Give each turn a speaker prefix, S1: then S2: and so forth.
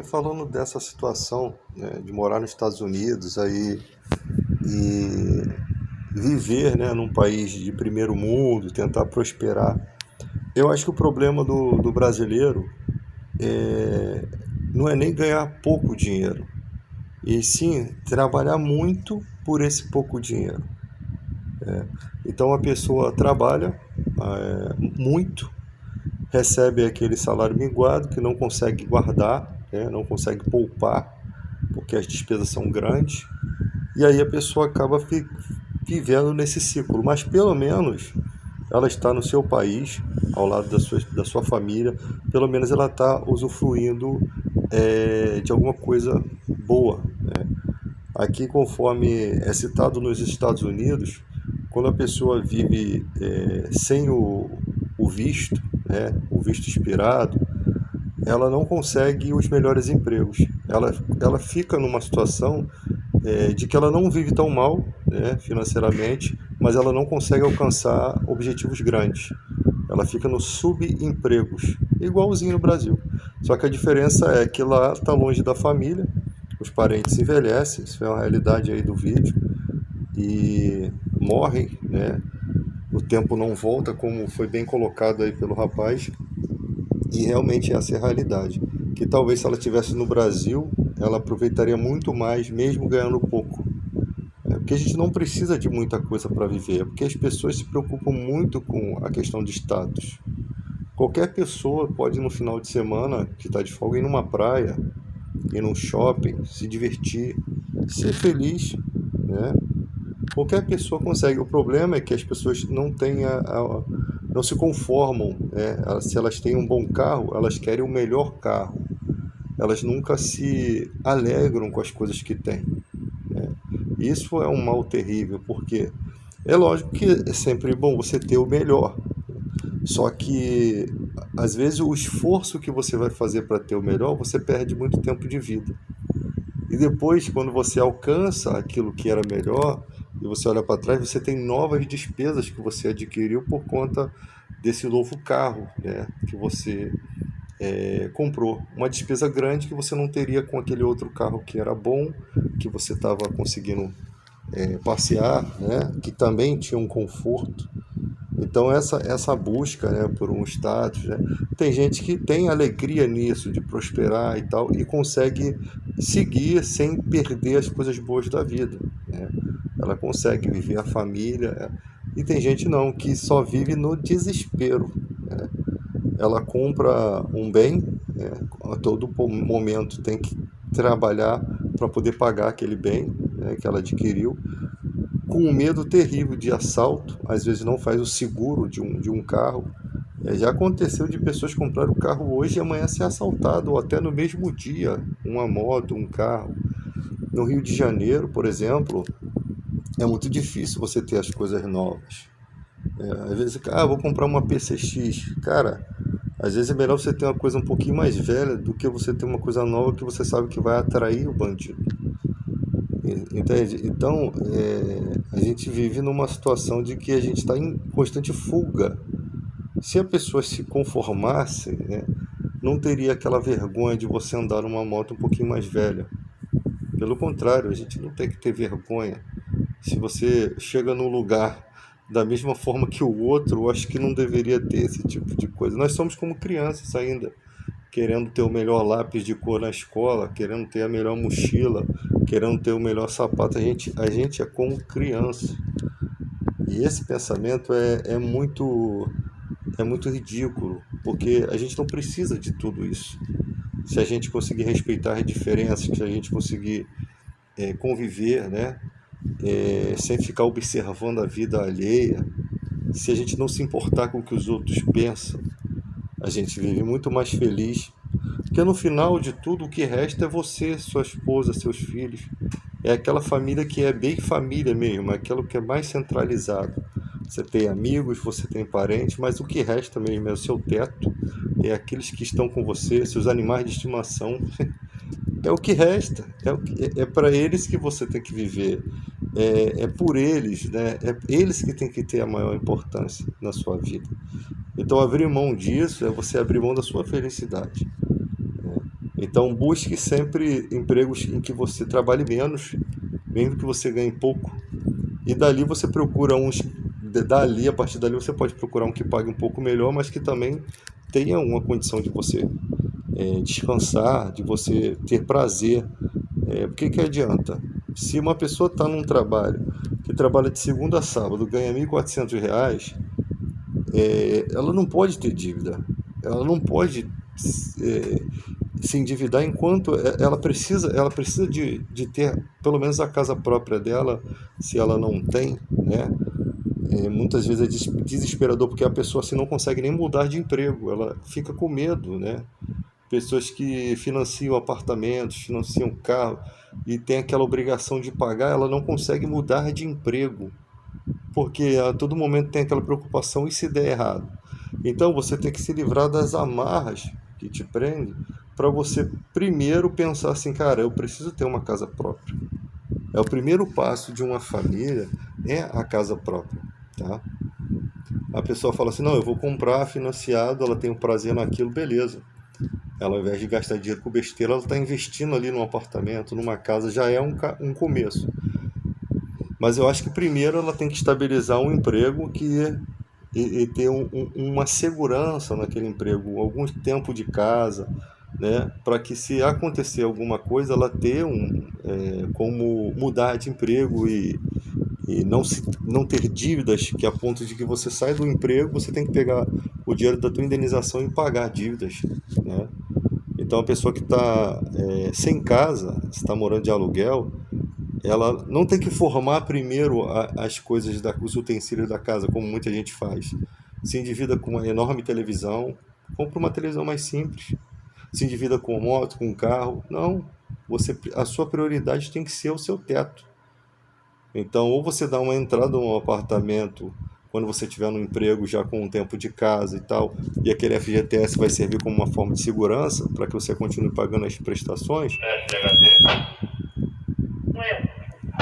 S1: Falando dessa situação, né, de morar nos Estados Unidos aí e viver, né, num país de primeiro mundo, tentar prosperar, eu acho que o problema do brasileiro é, não é nem ganhar pouco dinheiro, e sim trabalhar muito por esse pouco dinheiro. Então a pessoa trabalha muito, recebe aquele salário minguado que não consegue guardar, né, não consegue poupar, porque as despesas são grandes. E aí a pessoa acaba vivendo nesse ciclo, mas pelo menos ela está no seu país, ao lado da sua família, pelo menos ela está usufruindo de alguma coisa boa, né? Aqui, conforme é citado nos Estados Unidos, quando a pessoa vive sem o visto, né, o visto expirado, ela não consegue os melhores empregos. Ela fica numa situação de que ela não vive tão mal, né, financeiramente, mas ela não consegue alcançar objetivos grandes. Ela fica nos subempregos, igualzinho no Brasil. Só que a diferença é que lá está longe da família, os parentes envelhecem, isso é uma realidade aí do vídeo, e morrem, né? O tempo não volta, como foi bem colocado aí pelo rapaz, e realmente essa é a realidade. Que talvez se ela estivesse no Brasil, ela aproveitaria muito mais, mesmo ganhando pouco. Porque a gente não precisa de muita coisa para viver, porque as pessoas se preocupam muito com a questão de status. Qualquer pessoa pode, no final de semana, que está de folga, ir numa praia, ir num shopping, se divertir, ser feliz, né? Qualquer pessoa consegue. O problema é que as pessoas não têm não se conformam, né? Se elas têm um bom carro, elas querem o melhor carro. Elas nunca se alegram com as coisas que têm, né? Isso é um mal terrível, porque é lógico que é sempre bom você ter o melhor. Só que às vezes o esforço que você vai fazer para ter o melhor, você perde muito tempo de vida. E depois, quando você alcança aquilo que era melhor, e você olha para trás, você tem novas despesas que você adquiriu por conta desse novo carro, né, que você comprou. Uma despesa grande que você não teria com aquele outro carro que era bom, que você estava conseguindo passear, né, que também tinha um conforto. Então essa busca, né, por um status, né, tem gente que tem alegria nisso, de prosperar e tal, e consegue seguir sem perder as coisas boas da vida, né? Ela consegue viver a família, e tem gente não, que só vive no desespero, né? Ela compra um bem, né, a todo momento tem que trabalhar para poder pagar aquele bem, né, que ela adquiriu, com um medo terrível de assalto, às vezes não faz o seguro de um carro. Já aconteceu de pessoas comprar o carro hoje e amanhã ser assaltado, ou até no mesmo dia, uma moto, um carro. No Rio de Janeiro, por exemplo, é muito difícil você ter as coisas novas. Às vezes, vou comprar uma PCX. Cara, às vezes é melhor você ter uma coisa um pouquinho mais velha do que você ter uma coisa nova que você sabe que vai atrair o bandido. Entende? Então, a gente vive numa situação de que a gente está em constante fuga. Se a pessoa se conformasse, né, não teria aquela vergonha de você andar numa moto um pouquinho mais velha. Pelo contrário, a gente não tem que ter vergonha. Se você chega num lugar da mesma forma que o outro, eu acho que não deveria ter esse tipo de coisa. Nós somos como crianças ainda, querendo ter o melhor lápis de cor na escola, querendo ter a melhor mochila, querendo ter o melhor sapato. A gente é como criança. E esse pensamento é muito ridículo, porque a gente não precisa de tudo isso. Se a gente conseguir respeitar as diferenças, se a gente conseguir conviver, né, sem ficar observando a vida alheia, se a gente não se importar com o que os outros pensam, a gente vive muito mais feliz. Porque no final de tudo, o que resta é você, sua esposa, seus filhos. É aquela família que é bem família mesmo, é aquilo que é mais centralizado. Você tem amigos, você tem parentes, mas o que resta mesmo é o seu teto, é aqueles que estão com você, seus animais de estimação. É o que resta, é para eles que você tem que viver, é por eles, né? É eles que têm que ter a maior importância na sua vida. Então abrir mão disso é você abrir mão da sua felicidade, né? Então busque sempre empregos em que você trabalhe menos, mesmo que você ganhe pouco, e dali você procura uns, dali, a partir dali você pode procurar um que pague um pouco melhor, mas que também tenha uma condição de você descansar, de você ter prazer. Porque que adianta? Se uma pessoa está num trabalho que trabalha de segunda a sábado, ganha R$ 1.400, ela não pode ter dívida. Ela não pode é, se endividar enquanto ela precisa de ter pelo menos a casa própria dela, se ela não tem, né? Muitas vezes é desesperador porque a pessoa assim não consegue nem mudar de emprego, ela fica com medo, né? Pessoas que financiam apartamentos, financiam carro e tem aquela obrigação de pagar, ela não consegue mudar de emprego, porque a todo momento tem aquela preocupação e se der errado. Então você tem que se livrar das amarras que te prendem para você primeiro pensar assim, cara, eu preciso ter uma casa própria. É o primeiro passo de uma família, é a casa própria, tá? A pessoa fala assim, não, eu vou comprar financiado, ela tem um prazer naquilo, beleza. Ela, ao invés de gastar dinheiro com besteira, ela está investindo ali num apartamento, numa casa, já é um começo. Mas eu acho que primeiro ela tem que estabilizar um emprego e ter uma segurança naquele emprego, algum tempo de casa, né? Para que se acontecer alguma coisa, ela ter como mudar de emprego e não ter dívidas que a ponto de que você sai do emprego, você tem que pegar o dinheiro da tua indenização e pagar dívidas, né? Então a pessoa que está sem casa, está morando de aluguel, ela não tem que formar primeiro as coisas, os utensílios da casa, como muita gente faz. Se endivida com uma enorme televisão, compra uma televisão mais simples. Se endivida com moto, com carro. Não, a sua prioridade tem que ser o seu teto. Então, ou você dá uma entrada num apartamento quando você estiver no emprego já com um tempo de casa e tal, e aquele FGTS vai servir como uma forma de segurança para que você continue pagando as prestações,